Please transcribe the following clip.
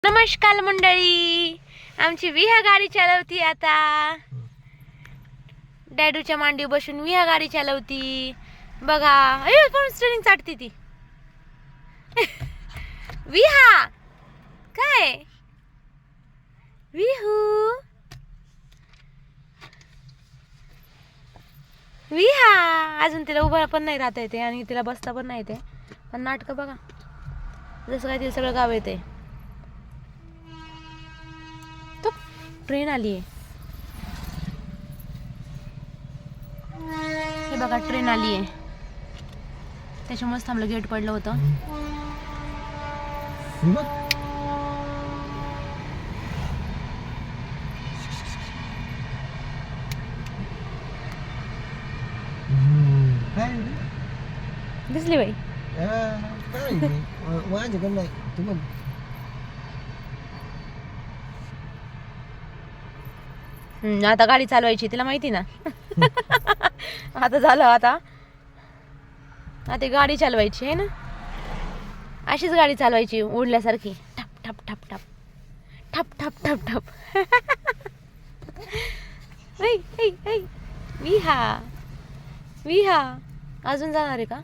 नमस्कार मंडळी, आमची विहा गाडी चालवती आता. डॅडूच्या मांडी बसून विहा गाडी चालवती बघा. पण स्टीअरिंग चाटती ती. विहा काय विहू विहा अजून तिला उभा पण नाही राहता येते आणि तिला बसता पण नाही येते. पण नाटक बघा जसं काय तिला सगळं गाव येते. ट्रेन आली आहे हे बघा, ट्रेन आली आहे त्याच्यामुळेच थांबलं. गेट पडलं होतं. दिसली बाई. आता गाडी चालवायची तिला माहिती ना. आता झालं. आता गाडी चालवायची आहे ना. अशीच गाडी चालवायची उडल्यासारखी. ठप ठप ठप ठप ठप ठप ठप ठप. विहा विहा अजून जाणार आहे का?